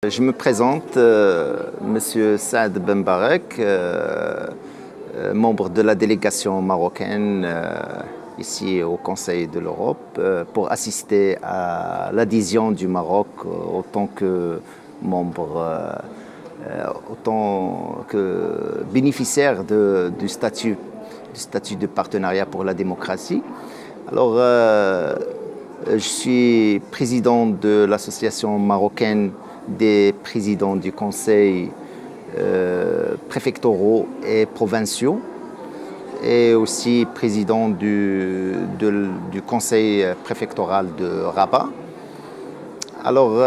Je me présente, Monsieur Saad Ben Barek, membre de la délégation marocaine ici au Conseil de l'Europe, pour assister à l'adhésion du Maroc autant que membre, autant que bénéficiaire du statut de partenariat pour la démocratie. Alors, je suis président de l'association marocaine des présidents du conseil préfectoraux et provinciaux et aussi président du conseil préfectoral de Rabat. Alors,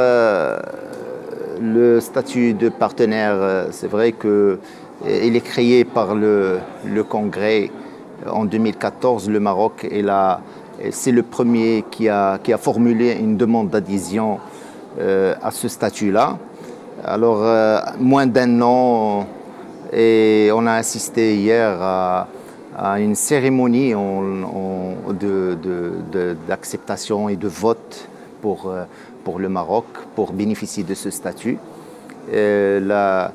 le statut de partenaire, c'est vrai qu'il est créé par le Congrès en 2014. Le Maroc c'est le premier qui a formulé une demande d'adhésion à ce statut-là. Alors, moins d'un an, et on a assisté hier à une cérémonie d'acceptation et de vote pour le Maroc, pour bénéficier de ce statut. Le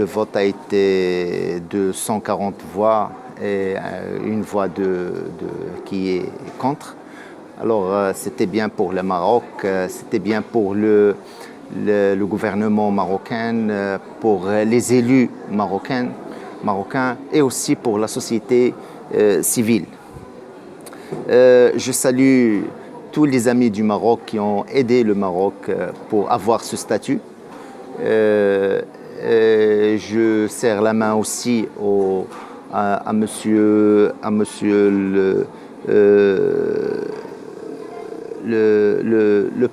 vote a été de 140 voix et une voix qui est contre. Alors, c'était bien pour le Maroc, c'était bien pour le gouvernement marocain, pour les élus marocains et aussi pour la société civile. Je salue tous les amis du Maroc qui ont aidé le Maroc pour avoir ce statut. Je serre la main aussi à monsieur le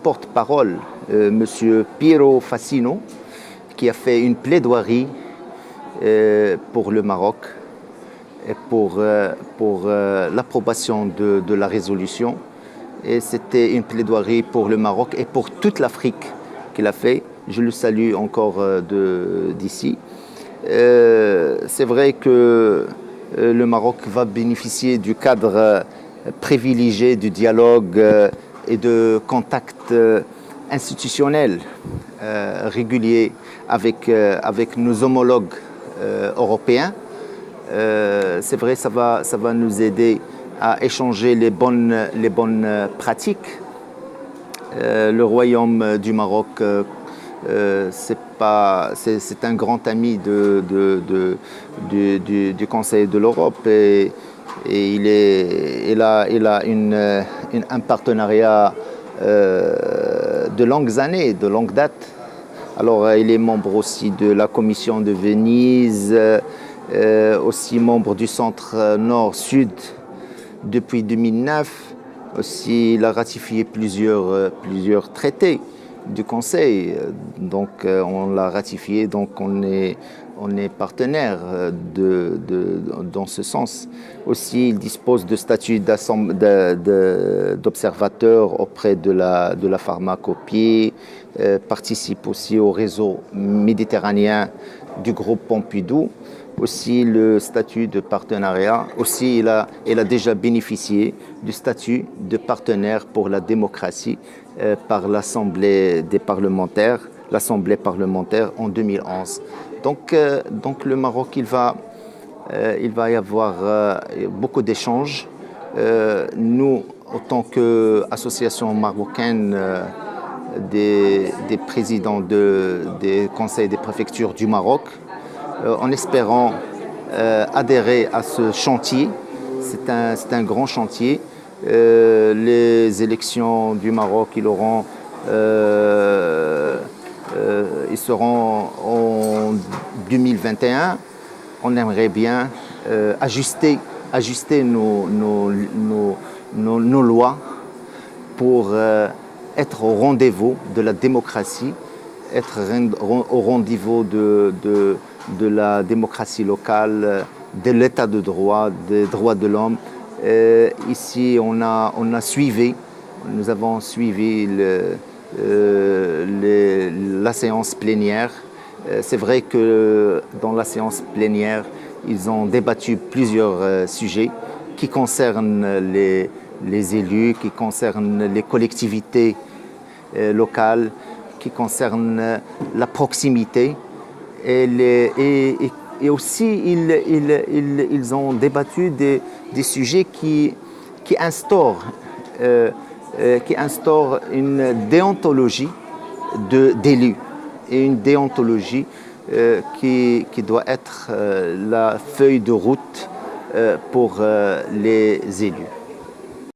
porte-parole, monsieur Piero Fassino, qui a fait une plaidoirie pour le Maroc et pour l'approbation de la résolution. Et c'était une plaidoirie pour le Maroc et pour toute l'Afrique qu'il a fait. Je le salue encore d'ici. C'est vrai que le Maroc va bénéficier du cadre privilégié du dialogue et de contacts institutionnels réguliers avec nos homologues européens. C'est vrai, ça va nous aider à échanger les bonnes pratiques. Le Royaume du Maroc, c'est un grand ami du Conseil de l'Europe et il a un partenariat de longues années, de longue date. Alors, il est membre aussi de la Commission de Venise, aussi membre du Centre Nord-Sud depuis 2009. Aussi, il a ratifié plusieurs traités du Conseil. Donc, on l'a ratifié, donc on est partenaire dans ce sens. Aussi, il dispose de statut d'observateur auprès de la pharmacopée, participe aussi au réseau méditerranéen du groupe Pompidou. Aussi, le statut de partenariat. Aussi, il a déjà bénéficié du statut de partenaire pour la démocratie par l'Assemblée parlementaire en 2011. Donc le Maroc, il va y avoir beaucoup d'échanges. Nous, en tant qu'association marocaine des présidents des conseils des préfectures du Maroc, en espérant adhérer à ce chantier. C'est un grand chantier. Les élections du Maroc, ils seront en 2021. On aimerait bien ajuster nos lois pour être au rendez-vous de la démocratie, être au rendez-vous de la démocratie locale, de l'état de droit, des droits de l'homme. Ici, nous avons suivi la séance plénière. C'est vrai que dans la séance plénière, ils ont débattu plusieurs sujets qui concernent les élus, qui concernent les collectivités locales, qui concerne la proximité. Et aussi, ils ont débattu des sujets qui instaurent une déontologie d'élus et une déontologie qui doit être la feuille de route pour les élus.